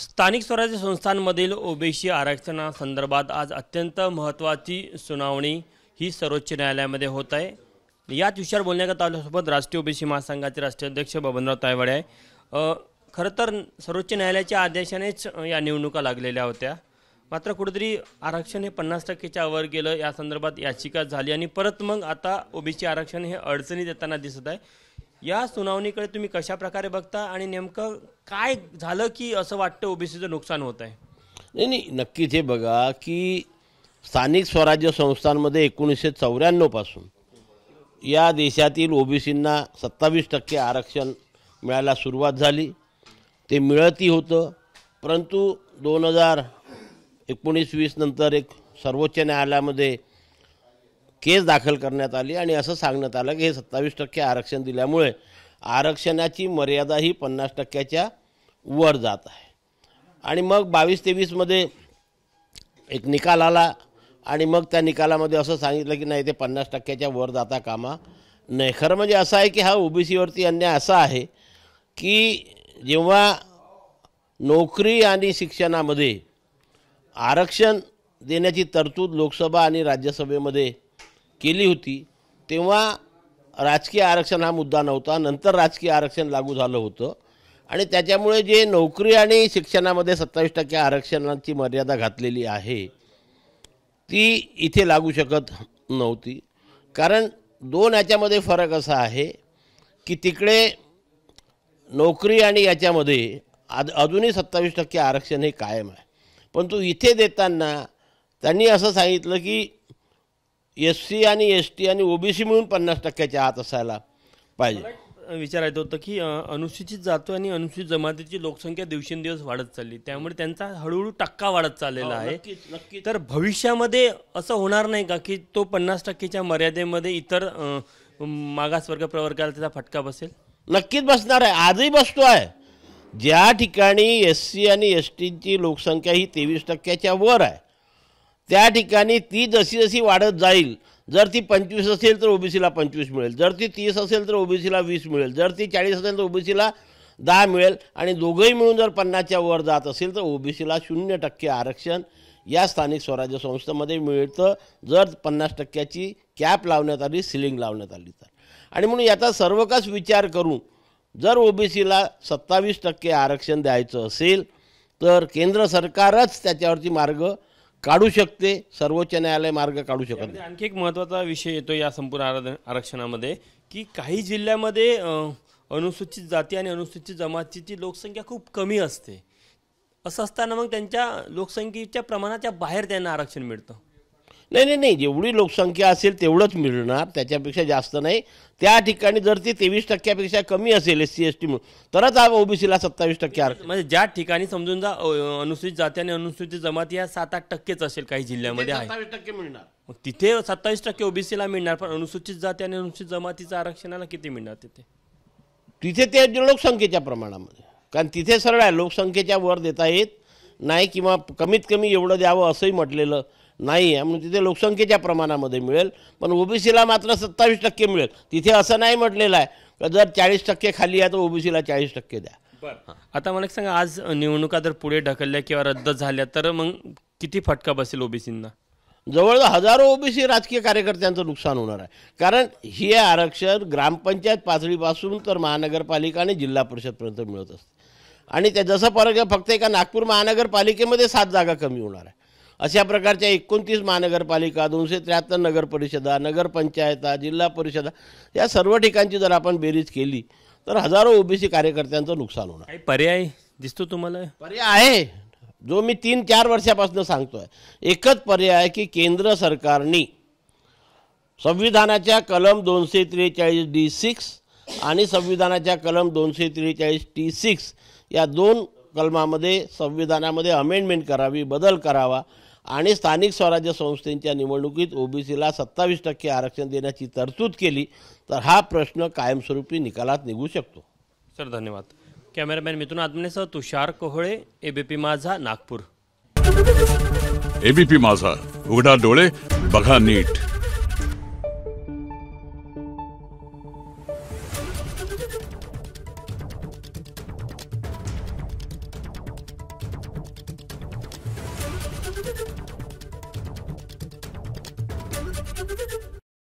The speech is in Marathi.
स्थानिक स्वराज्य संस्थांमधील ओबीसी आरक्षणासंदर्भात आज अत्यंत महत्त्वाची सुनावणी ही सर्वोच्च न्यायालयामध्ये होत आहे। याच विषयावर बोलण्याकरता आपल्यासोबत राष्ट्रीय ओबीसी महासंघाचे राष्ट्रीय अध्यक्ष बबनराव तायवाडे आहे। खरं तर सर्वोच्च न्यायालयाच्या आदेशानेच या निवडणुका लागलेल्या होत्या, मात्र कुठेतरी आरक्षण हे 50%च्या वर गेलं। या संदर्भात याचिका झाली आणि परत मग आता ओबीसी आरक्षण हे अडचणीत येताना दिसत आहे। या सुनावणीकडे तुम्ही कशा प्रकारे बघता आणि नेमकं काय झालं की असं वाटतं ओबीसीचं नुकसान होत आहे? नाही, नक्कीच हे बघा की स्थानिक स्वराज्य संस्थांमध्ये 1994 पासून या देशातील ओबीसींना 27% आरक्षण मिळायला सुरुवात झाली। ते मिळतही होतं, परंतु 2019-20 नंतर एक सर्वोच्च न्यायालयामध्ये केस दाखल करण्यात आली आणि असं सांगण्यात आलं की हे 27% आरक्षण दिल्यामुळे आरक्षणाची मर्यादा ही 50%च्या वर जात आहे। आणि मग 22-23 मध्ये एक निकाल आला आणि मग त्या निकालामध्ये असं सांगितलं की नाही, ते 50%च्या वर जाता कामा नाही। खरं म्हणजे असं आहे की हा ओबीसीवरती अन्याय असा आहे की जेव्हा नोकरी आणि शिक्षणामध्ये आरक्षण देण्याची तरतूद लोकसभा आणि राज्यसभेमध्ये केली होती, तेव्हा राजकीय आरक्षण हा मुद्दा नव्हता। नंतर राजकीय आरक्षण लागू झालं होतं आणि त्याच्यामुळे जे नोकरी आणि शिक्षणामध्ये 27% आरक्षणाची मर्यादा घातलेली आहे ती इथे लागू शकत नव्हती। कारण दोन याच्यामध्ये फरक असा आहे की तिकडे नोकरी आणि याच्यामध्ये अजूनही 27% आरक्षण हे कायम आहे, परंतु इथे देताना त्यांनी असं सांगितलं की एससी आणि एसटी आणि ओबीसी मिळून 50%च्या आत असायला पाहिजे। विचारायचं होतं की अनुसूचित जाती आणि अनुसूचित जमातीची लोकसंख्या दिवसेंदिवस वाढत चालली, त्यामुळे त्यांचा हळूहळू टक्का वाढत चाललेला आहे। तर भविष्यामध्ये असं होणार नाही का की तो 50%च्या मर्यादेमध्ये इतर मागासवर्ग प्रवर्गाला त्याचा फटका बसेल? नक्कीच बसणार आहे, आजही बसतो आहे। ज्या ठिकाणी एससी आणि एसटीची लोकसंख्या ही 23%च्या वर आहे, त्या ठिकाणी ती जशी जशी वाढत जाईल, जर ती 25 असेल तर ओबीसीला 25 मिळेल, जर ती 30 असेल तर ओबीसीला 20 मिळेल, जर ती 40 असेल तर ओबीसीला 10 मिळेल आणि दोघंही मिळून जर 50च्या वर जात असेल तर ओबीसीला 0% आरक्षण या स्थानिक स्वराज्य संस्थेमध्ये मिळतं, जर 50%ची कॅप लावण्यात आली, सिलिंग लावण्यात आली तर। आणि म्हणून याचा सर्वकष विचार करून जर ओबीसीला 27% आरक्षण द्यायचं असेल तर केंद्र सरकारच त्याच्यावरती मार्ग काढू शकते, सर्वोच्च न्यायालय मार्ग काढू शकत नाही। आणखी एक महत्त्वाचा विषय येतो या संपूर्ण आरक्षणामध्ये की काही जिल्ह्यामध्ये अनुसूचित जाती आणि अनुसूचित जमातीची लोकसंख्या खूप कमी असते। असं असताना मग त्यांच्या लोकसंख्येच्या प्रमाणाच्या बाहेर त्यांना आरक्षण मिळतं? नाही, जेवढी लोकसंख्या असेल तेवढंच मिळणार, त्याच्यापेक्षा जास्त नाही। त्या ठिकाणी जर ती 23%पेक्षा कमी असेल एससी एसटी म्हणून, तरच ओबीसीला 27% आरक्षण। म्हणजे ज्या ठिकाणी समजून जा अनुसूचित जाती आणि अनुसूचित जमाती या 7-8% असेल काही जिल्ह्यामध्ये आहे, 27% मिळणार। मग तिथे 27% ओबीसीला मिळणार, पण अनुसूचित जाती आणि अनुसूचित जमातीचं आरक्षणाला किती मिळणार तिथे ते लोकसंख्येच्या प्रमाणामध्ये, कारण तिथे सरळ आहे, लोकसंख्येच्या वर देता येत नाही किंवा कमीत कमी एवढं द्यावं असंही म्हटलेलं नाही आहे, म्हणून तिथे लोकसंख्येच्या प्रमाणामध्ये मिळेल। पण ओबीसीला मात्र 27% मिळेल। तिथे असं नाही म्हटलेलं आहे की जर 40% खाली आहे तर ओबीसीला 40% द्या। आता मला एक सांगा, आज निवडणुका जर पुढे ढकलल्या किंवा रद्द झाल्या तर मग किती फटका बसेल ओबीसींना? जवळजवळ हजारो ओबीसी राजकीय कार्यकर्त्यांचं नुकसान होणार आहे, कारण हे आरक्षण ग्रामपंचायत पातळीपासून तर महानगरपालिका आणि जिल्हा परिषदपर्यंत मिळत असते। आणि त्या जसं फक्त एका नागपूर महानगरपालिकेमध्ये 7 जागा कमी होणार आहे। अशा प्रकारच्या 29 महानगरपालिका, 273 नगरपरिषदा, नगरपंचायता, जिल्हा परिषदा या सर्व ठिकाणची जर आपण बेरीज केली तर हजारो ओबीसी कार्यकर्त्यांचं नुकसान होणार। काही पर्याय दिसतो तुम्हाला? पर्याय आहे, जो मी 3-4 वर्षापासून सांगतोय। एकच पर्याय आहे की केंद्र सरकारने संविधानाच्या कलम 243D6 आणि संविधानाच्या कलम 243T6 या 2 कलमामध्ये संविधानामध्ये अमेंडमेंट करावी, बदल करावा आणि स्थानिक स्वराज्य संस्थेच्या निवडणुकीत ओबीसीला 27% आरक्षण देण्याची तरतूद केली तर हा प्रश्न कायमस्वरूपी निकालात निघू शकतो। सर धन्यवाद। कॅमेरामॅन मिथुन आत्मनेसह तुषार कोहळे, एबीपी माझा, नागपूर। एबीपी माझा, उघडा डोळे बघा नीट। नमस्कार.